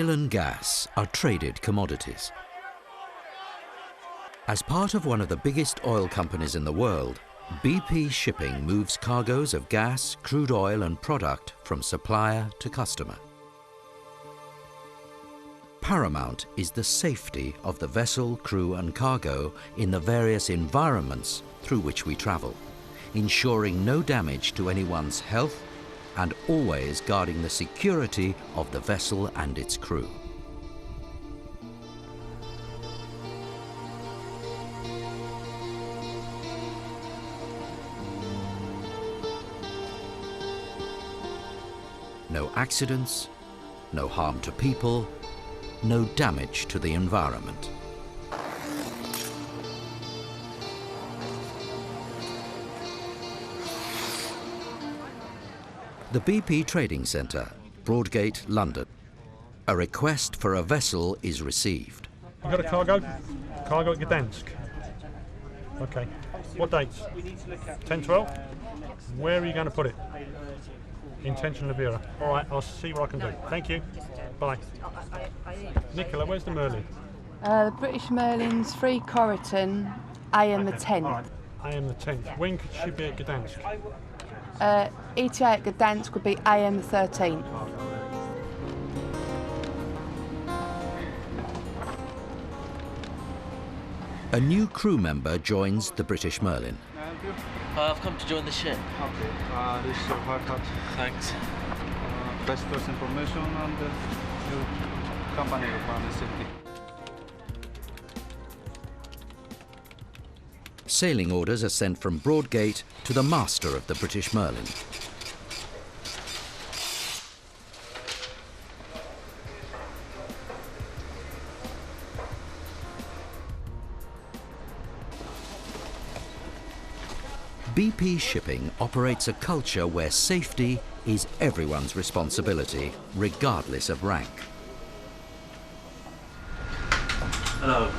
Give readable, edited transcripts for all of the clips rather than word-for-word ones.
Oil and gas are traded commodities. As part of one of the biggest oil companies in the world, BP Shipping moves cargoes of gas, crude oil and product from supplier to customer. Paramount is the safety of the vessel, crew and cargo in the various environments through which we travel, ensuring no damage to anyone's health and always guarding the security of the vessel and its crew. No accidents, no harm to people, no damage to the environment. The BP Trading Centre, Broadgate, London. A request for a vessel is received. You got a cargo? Cargo at Gdansk. Okay. What dates? 10-12? Where are you going to put it? Intention Levira. All right, I'll see what I can do. Thank you. Bye. Nicola, where's the Merlin? The British Merlin's 3 Corriton, AM the 10th. Right. AM the 10th. When could she be at Gdansk? ETA at Gdansk would be AM the 13th. A new crew member joins the British Merlin. I've come to join the ship. Okay, this is your haircut. Thanks. Best first information and your company requirements safety. Sailing orders are sent from Broadgate to the master of the British Merlin. BP Shipping operates a culture where safety is everyone's responsibility, regardless of rank. Hello.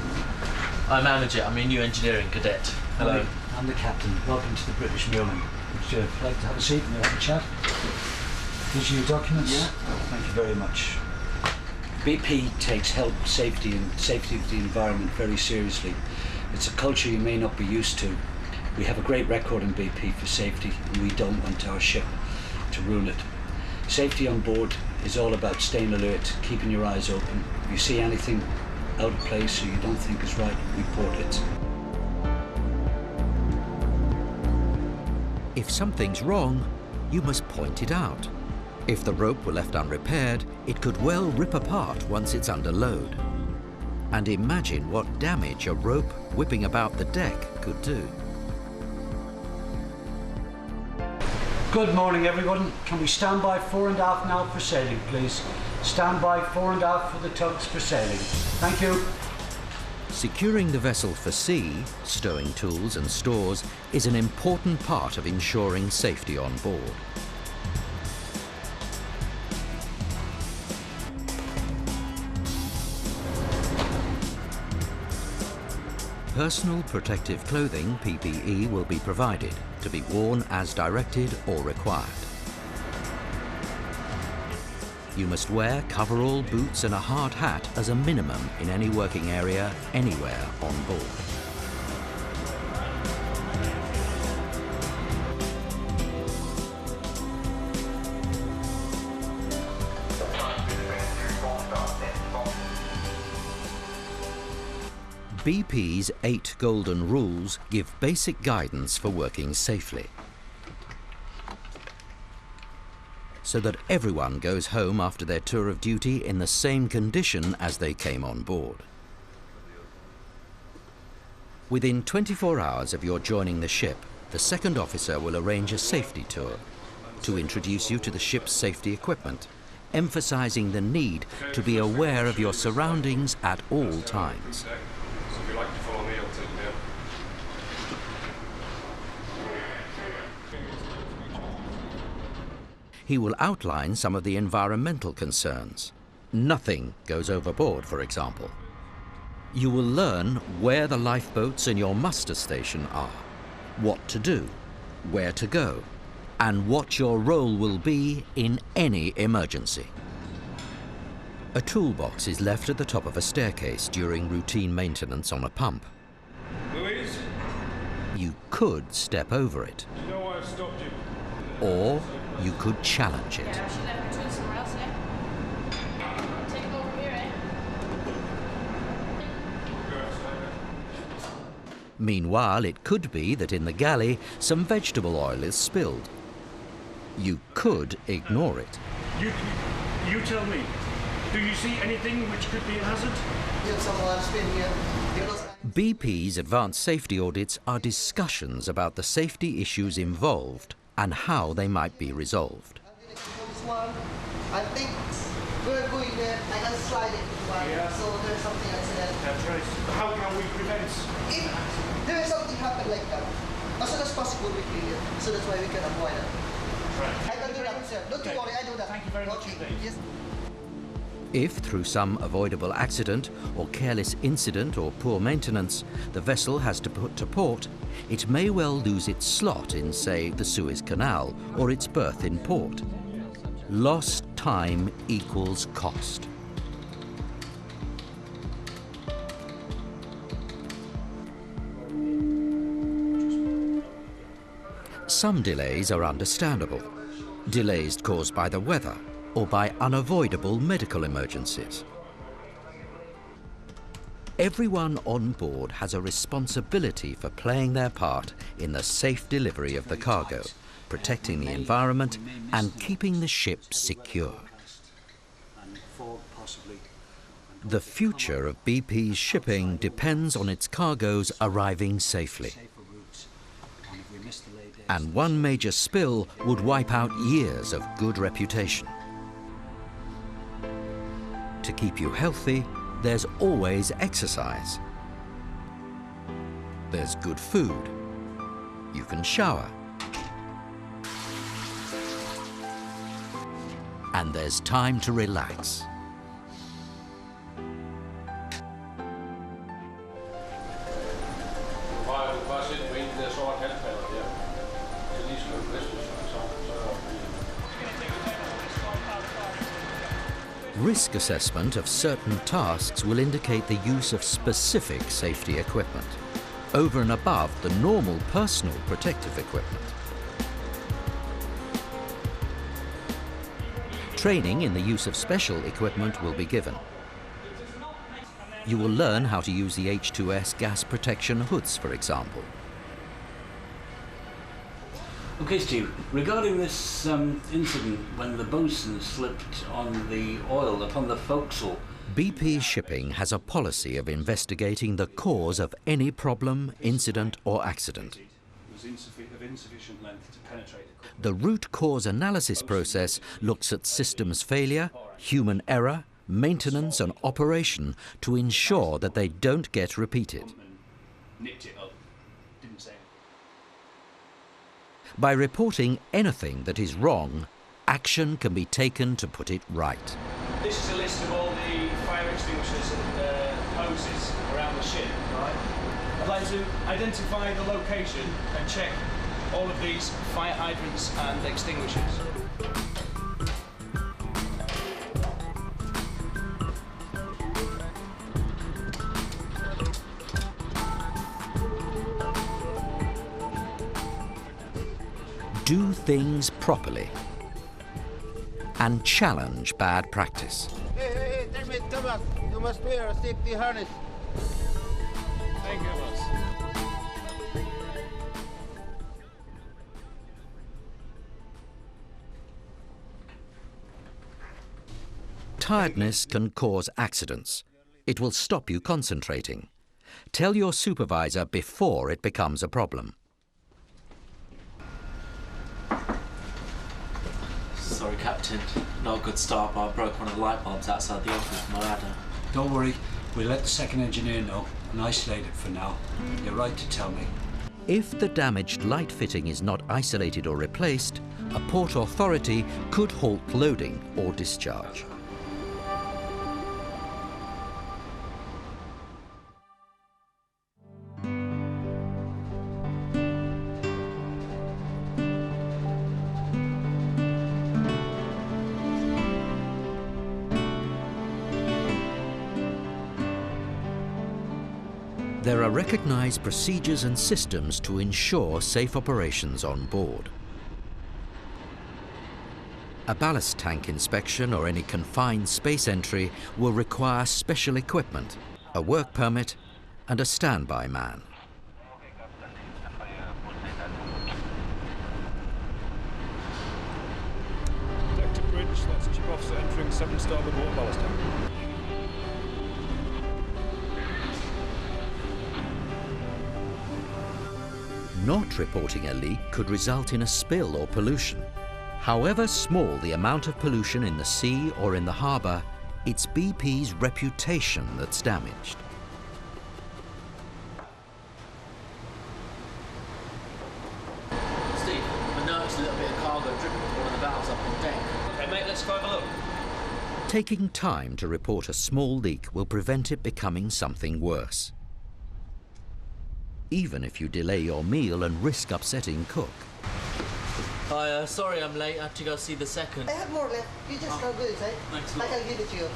I manage it. I'm a new engineering cadet. Hello. I'm the captain. Welcome to the British Merlin. Would you like to have a seat and have a chat? These are your documents? Yeah. Thank you very much. BP takes health, safety and safety of the environment very seriously. It's a culture you may not be used to. We have a great record in BP for safety and we don't want our ship to ruin it. Safety on board is all about staying alert, keeping your eyes open. If you see anything out of place or you don't think is right, report it. If something's wrong, you must point it out. If the rope were left unrepaired, it could well rip apart once it's under load. And imagine what damage a rope whipping about the deck could do. Good morning, everyone. Can we stand by 4 1/2 now for sailing, please? Stand by 4 1/2 for the tugs for sailing. Thank you. Securing the vessel for sea, stowing tools and stores, is an important part of ensuring safety on board. Personal protective clothing, PPE, will be provided to be worn as directed or required. You must wear coverall, boots and a hard hat as a minimum in any working area anywhere on board. BP's 8 golden rules give basic guidance for working safely, so that everyone goes home after their tour of duty in the same condition as they came on board. Within 24 hours of your joining the ship, the second officer will arrange a safety tour to introduce you to the ship's safety equipment, emphasizing the need to be aware of your surroundings at all times. So if you'd like to follow me, I'll take you there. He will outline some of the environmental concerns. Nothing goes overboard, for example. You will learn where the lifeboats and your muster station are, what to do, where to go, and what your role will be in any emergency. A toolbox is left at the top of a staircase during routine maintenance on a pump. Louise, You could step over it, do you know why I've stopped you? or you could challenge it. Yeah, she left the tools somewhere else, yeah? Take them over here, eh? Meanwhile, it could be that in the galley some vegetable oil is spilled. You could ignore it. You tell me. Do you see anything which could be a hazard? BP's advanced safety audits are discussions about the safety issues involved and how they might be resolved. This one, I think we're going there. I can slide it. So there's something accident. That's right. How can we prevent? If there is something happen like that, as soon as possible we clean it. So that's why we can avoid it. Right. I can do that, sir. Don't you worry, I do that. Thank you very much indeed. Yes. If, through some avoidable accident or careless incident or poor maintenance, the vessel has to put to port, it may well lose its slot in, say, the Suez Canal or its berth in port. Lost time equals cost. Some delays are understandable. Delays caused by the weather or by unavoidable medical emergencies. Everyone on board has a responsibility for playing their part in the safe delivery of the cargo, protecting the environment and keeping the ship secure. The future of BP's shipping depends on its cargoes arriving safely. And one major spill would wipe out years of good reputation. To keep you healthy, there's always exercise. There's good food. You can shower. And there's time to relax. Risk assessment of certain tasks will indicate the use of specific safety equipment, over and above the normal personal protective equipment. Training in the use of special equipment will be given. You will learn how to use the H2S gas protection hoods, for example. Okay, Steve, regarding this incident when the bosun slipped on the oil upon the forecastle. BP Shipping has a policy of investigating the cause of any problem, incident or accident. The root cause analysis process looks at systems failure, human error, maintenance and operation to ensure that they don't get repeated. By reporting anything that is wrong, action can be taken to put it right. This is a list of all the fire extinguishers and hoses around the ship, right? I'd like to identify the location and check all of these fire hydrants and extinguishers. Do things properly and challenge bad practice. Hey, terminate, come back. You must wear a safety harness. Thank you, boss. Tiredness can cause accidents. It will stop you concentrating. Tell your supervisor before it becomes a problem. Sorry, Captain. Not a good start, but I broke one of the light bulbs outside the office with my ladder. Don't worry, we'll let the second engineer know and isolate it for now. You're right to tell me. If the damaged light fitting is not isolated or replaced, a port authority could halt loading or discharge. There are recognized procedures and systems to ensure safe operations on board. A ballast tank inspection or any confined space entry will require special equipment, a work permit and a standby man. Deck to bridge, that's chip officer entering 7 starboard water ballast tank. Not reporting a leak could result in a spill or pollution. However small the amount of pollution in the sea or in the harbour, it's BP's reputation that's damaged. Steve, I noticed a little bit of cargo dripping from one of the valves up on deck. Okay, mate, let's go have a look. Taking time to report a small leak will prevent it becoming something worse, even if you delay your meal and risk upsetting cook. Hi, sorry I'm late. I had to go see the second. I have more left. You just go good, right? Thanks a I lot. can give it to you.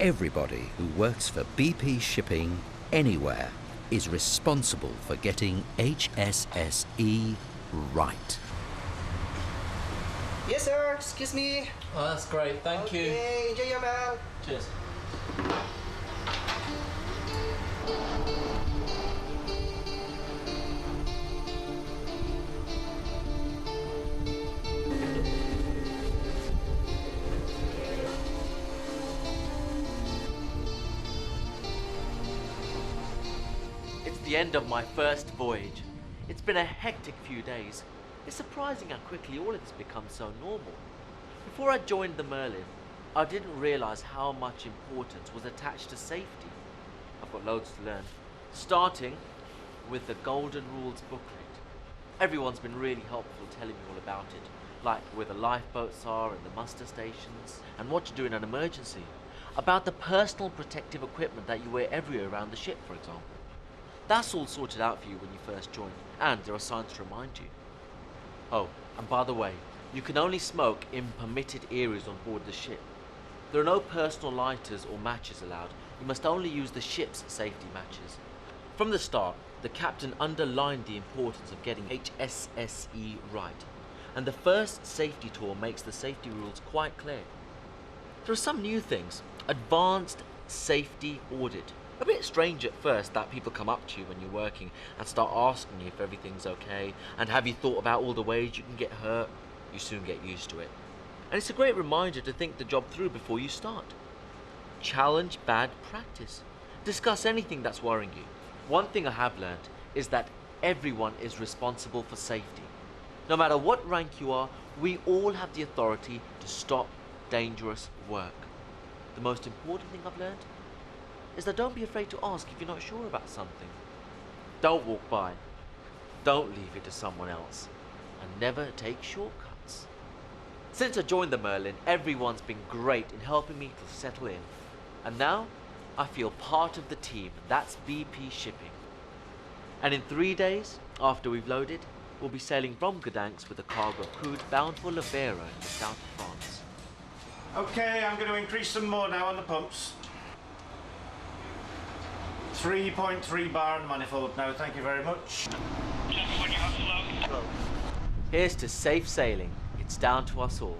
Everybody who works for BP Shipping anywhere is responsible for getting HSE right. Yes, sir. Excuse me. Oh, that's great. Thank you. Okay, enjoy your meal. Cheers. It's the end of my first voyage. It's been a hectic few days. It's surprising how quickly all of this becomes so normal. Before I joined the Merlin, I didn't realise how much importance was attached to safety. I've got loads to learn, starting with the Golden Rules booklet. Everyone's been really helpful telling me all about it, like where the lifeboats are and the muster stations, and what to do in an emergency, about the personal protective equipment that you wear everywhere around the ship, for example. That's all sorted out for you when you first join, and there are signs to remind you. Oh, and by the way, you can only smoke in permitted areas on board the ship. There are no personal lighters or matches allowed. You must only use the ship's safety matches. From the start, the captain underlined the importance of getting HSE right, and the first safety tour makes the safety rules quite clear. There are some new things. Advanced safety audit. A bit strange at first that people come up to you when you're working and start asking you if everything's okay and have you thought about all the ways you can get hurt. You soon get used to it. And it's a great reminder to think the job through before you start. Challenge bad practice. Discuss anything that's worrying you. One thing I have learned is that everyone is responsible for safety. No matter what rank you are, we all have the authority to stop dangerous work. The most important thing I've learned is that don't be afraid to ask if you're not sure about something. Don't walk by. Don't leave it to someone else. And never take shortcuts. Since I joined the Merlin, everyone's been great in helping me to settle in. And now, I feel part of the team. That's BP Shipping. And in 3 days, after we've loaded, we'll be sailing from Gdansk with a cargo of crude bound for Lavera in the south of France. Okay, I'm going to increase some more now on the pumps. 3.3 bar on the manifold now, thank you very much. Here's to safe sailing. It's down to us all.